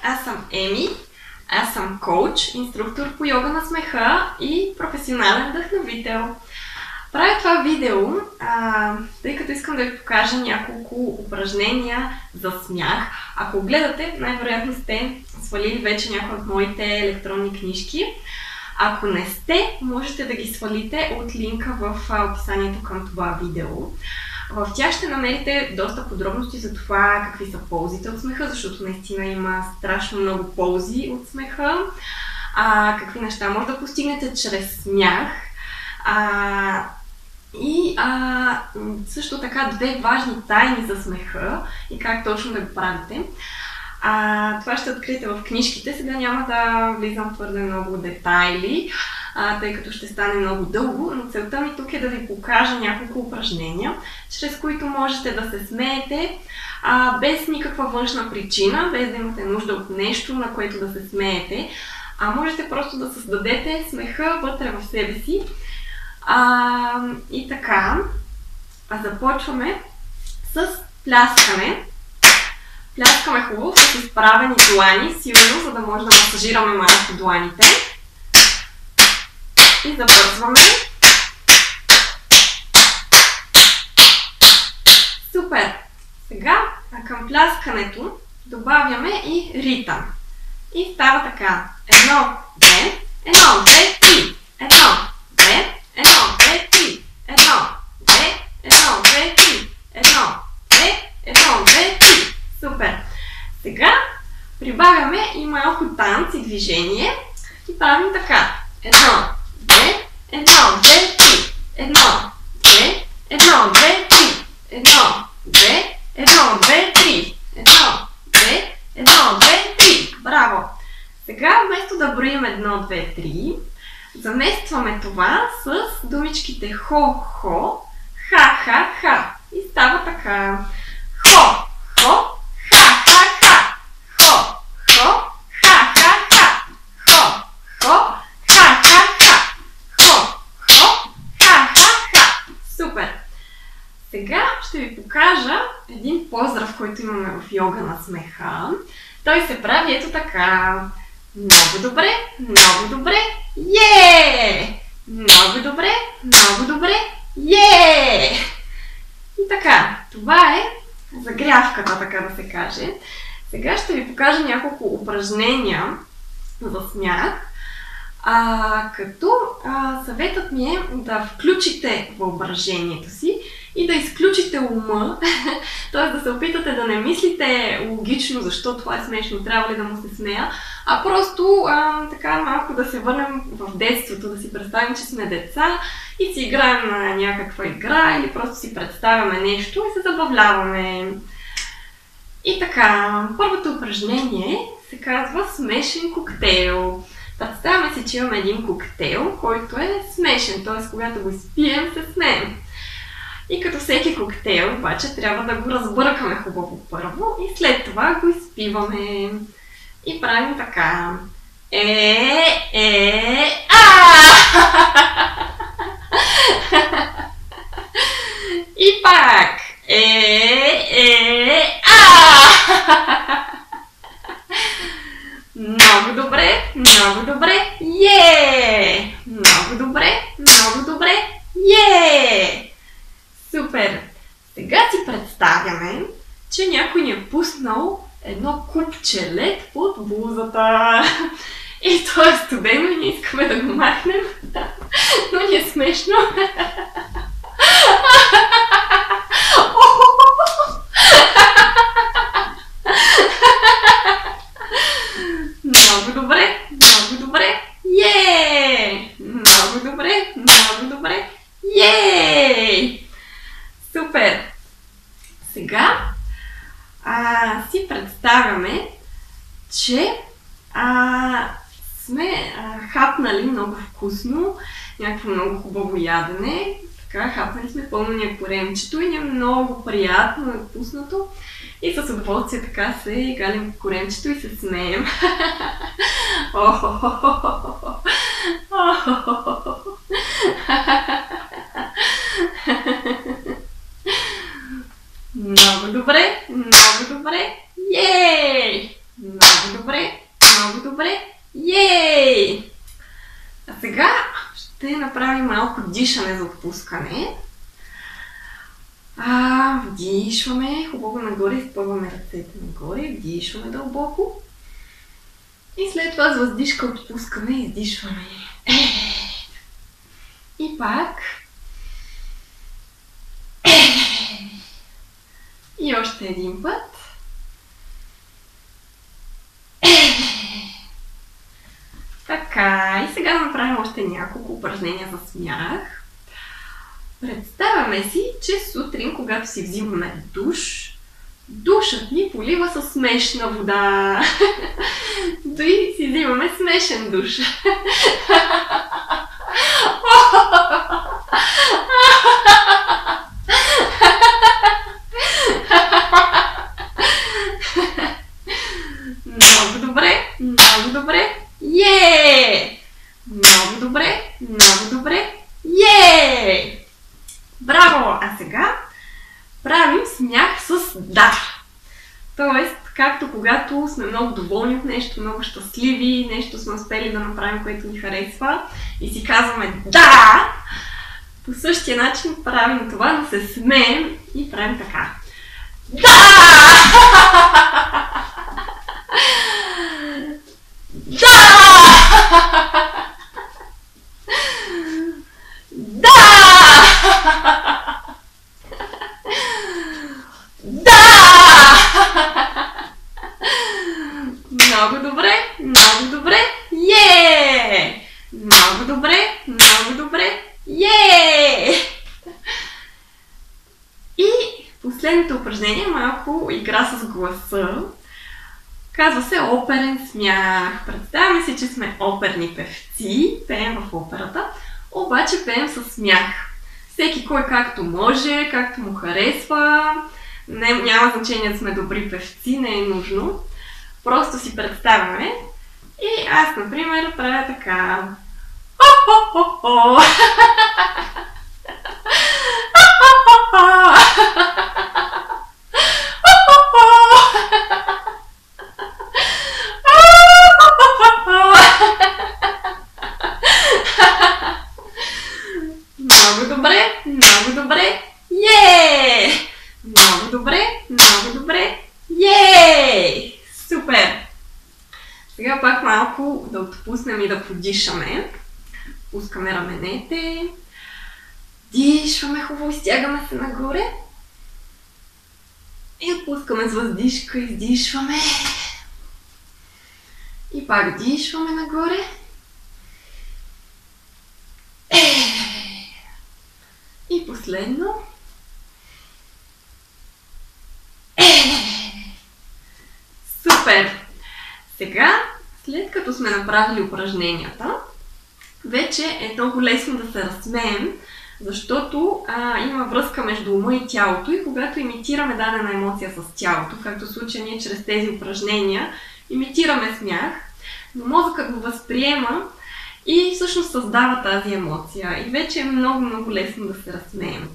аз съм Еми, аз съм коуч, инструктор по йога на смеха и професионален вдъхновител. Правя това видео, тъй като искам да ви покажа няколко упражнения за смях. Ако гледате, най-вероятно сте свалили вече някои от моите електронни книжки. Ако не сте, можете да ги свалите от линка в описанието към това видео. В тях ще намерите доста подробности за това какви са ползите от смеха, защото наистина има страшно много ползи от смеха. Какви неща може да постигнете чрез смях. Също така две важни тайни за смеха и как точно да го правите. Това ще откриете в книжките. Сега няма да влизам твърде много детайли, тъй като ще стане много дълго, но целта ми тук е да ви покажа няколко упражнения, чрез които можете да се смеете без никаква външна причина, без да имате нужда от нещо, на което да се смеете, можете просто да създадете смеха вътре в себе си. И така, започваме с пляскане. Пляскаме хубаво с изправени длани, силно, за да може да масажираме малко дланите. И забързваме. Супер! Сега към пляскането добавяме и ритъм. И става така. 1, 2, 1, 2, 3. 1, 2, 1, 2, 3. 1, 2, 1, 2, 3. 1, 2, 1, 2, 3. Супер! Сега прибавяме и малко танц и движение и правим така. 1, 2, 1, 2, 3. 1, 2, 1, 2, 3. 1, 2, 1, 2, 3. 1, 2, 1, 2, 3. Браво! Сега вместо да броим 1, 2, 3, заместваме това с думичките хо-хо, ха-ха-ха. И става така. Хо-хо, ха-ха-ха. Хо-хо, ха-ха-ха. Хо-хо, ха-ха-ха. Хо-хо, ха-ха-ха. Супер! Сега ще ви покажа един поздрав, който имаме в йога на смеха. Той се прави ето така. Много добре, много добре, е! Много добре, много добре, е! И така, това е загрявката, така да се каже. Сега ще ви покажа няколко упражнения за смях, като съветът ми е да включите въображението си и да изключите ума, т.е. да се опитате да не мислите логично защо това е смешно, трябва ли да му се смея, а просто така малко да се върнем в детството, да си представим, че сме деца и си играем на някаква игра или просто си представяме нещо и се забавляваме. И така, първото упражнение се казва смешен коктейл. Представяме си, че имаме един коктейл, който е смешен, т.е. когато го изпием, се смеем. И като всеки коктейл, обаче, трябва да го разбъркаме хубаво първо и след това го изпиваме. И правим така. И пак. Много добре, много добре, е! Много добре, много добре, е! Супер! Сега си представяме, че някой ни е пуснал едно купче лед под блузата. И то е студено и ние искаме да го махнем, но ни е смешно. Много добре, много добре, е! Много добре, много добре, е! Супер! Сега си представяме, че сме хапнали много вкусно, някакво много хубаво ядене. Така, хапнали сме пълно ни е коремчето и ни е много приятно и вкусното. И с удоволствие така се галим коремчето и се смеем. Много добре, много добре, ей! Много добре, направим малко дишане за отпускане. Вдишваме хубаво нагоре, изпъваме ръцете нагоре, вдишваме дълбоко. И след това с въздишка отпускаме, издишваме. И пак. И още един път. Така, и сега да направим още няколко упражнения за смях. Представяме си, че сутрин, когато си взимаме душ, душът ни полива със смешна вода. Дори си взимаме смешен душ. Много добре, много добре. Много добре, много добре. Браво! А сега правим смях с да. Тоест, както когато сме много доволни от нещо, много щастливи, нещо сме успели да направим, което ни харесва и си казваме да, по същия начин правим това, да се смеем и правим така. Да! Много добре, много добре. Много добре, много добре. И последното упражнение, малко игра с гласа. Казва се оперен смях. Представяме си, че сме оперни певци, пеем в операта, обаче пеем със смях. Всеки кой както може, както му харесва. Няма значение да сме добри певци, не е нужно. Просто си представяме. И аз, например, правя така. Хо-хо-хо-хо! Много добре, много добре. Много добре, много добре. Супер! Сега пак малко да отпуснем и да подишаме. Пускаме раменете. Дишваме хубаво, стягаме се нагоре. И отпускаме с въздишка, издишваме. И пак дишваме нагоре. И последно. Супер! Сега, след като сме направили упражненията, вече е много лесно да се разсмеем, защото има връзка между ума и тялото и когато имитираме дадена емоция с тялото, както в случая ние чрез тези упражнения имитираме смях, но мозъкът го възприема и всъщност създава тази емоция и вече е много лесно да се разсмеем.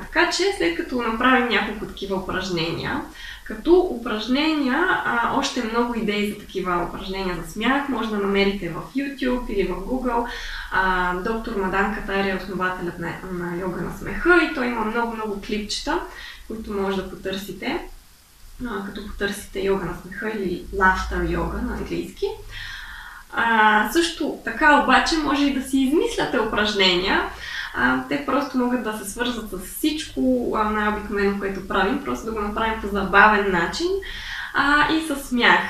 Така че след като направим няколко такива упражнения, като упражнения, още много идеи за такива упражнения за смях може да намерите в YouTube или в Google. Доктор Мадан Катари е основателят на йога на смеха и той има много клипчета, които може да потърсите, като потърсите йога на смеха или laughter йога на английски. Също така обаче може и да си измисляте упражнения. Те просто могат да се свързват с всичко най-обикновено, което правим, просто да го направим по забавен начин и с смях.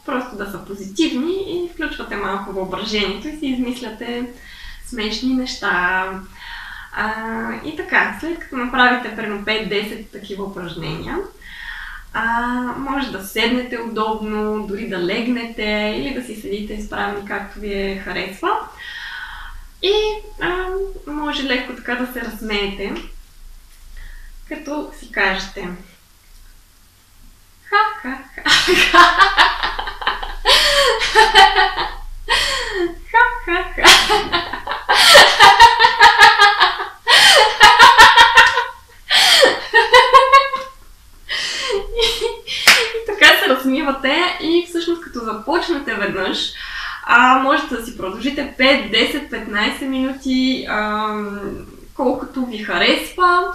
Просто да са позитивни и включвате малко въображението и си измисляте смешни неща. И така, след като направите примерно 5-10 такива упражнения, може да седнете удобно, дори да легнете или да си седите изправени както ви харесва. И може леко така да се разсмеете, като си кажете И така се разсмивате и всъщност като започнете веднъж, можете да си продължите 5, 10, 15 минути, колкото ви харесва.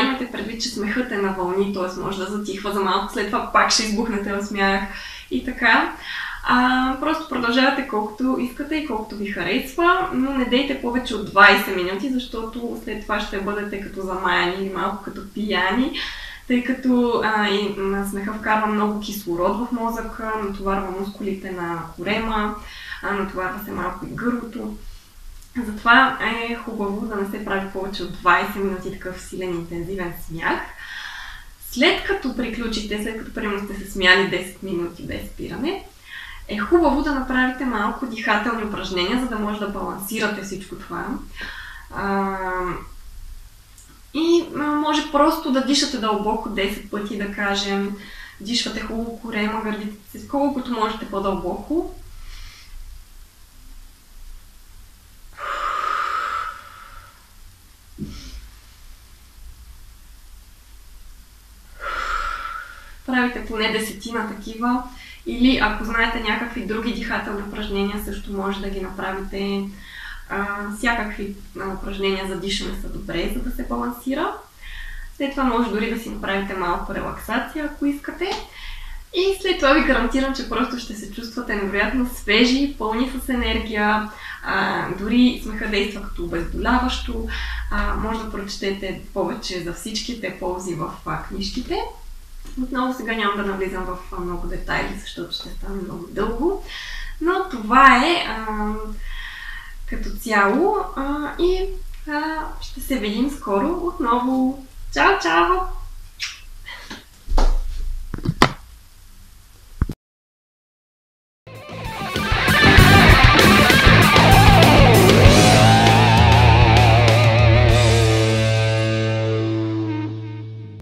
Имате предвид, че смехът е на вълни, т.е. може да затихва за малко, след това пак ще избухнете в смях и така. Просто продължавате колкото искате и колкото ви харесва, но не дейте повече от 20 минути, защото след това ще бъдете като замаяни или малко като пияни, тъй като смеха вкарва много кислород в мозъка, натоварва мускулите на корема, натоварва се малко и гърлото. Затова е хубаво да не се прави повече от 20 минути такъв силен интензивен смях. След като приключите, след като примерно сте се смяли 10 минути без спиране, е хубаво да направите малко дихателни упражнения, за да може да балансирате всичко това. И може просто да дишате дълбоко 10 пъти, да кажем. Дишвате хубаво корема, гърдите се колкото можете по-дълбоко. Правите поне 10 такива. Или ако знаете някакви други дихателни упражнения, също може да ги направите. Всякакви упражнения за дишане са добре, за да се балансира. След това може дори да си направите малко релаксация, ако искате. И след това ви гарантирам, че просто ще се чувствате невероятно свежи, пълни с енергия. Дори смеха действа като обезболяващо. Може да прочетете повече за всичките ползи в книжките. Отново сега няма да навлизам в много детайли, защото ще стане много дълго. Но това е като цяло и ще се видим скоро отново. Чао, чао!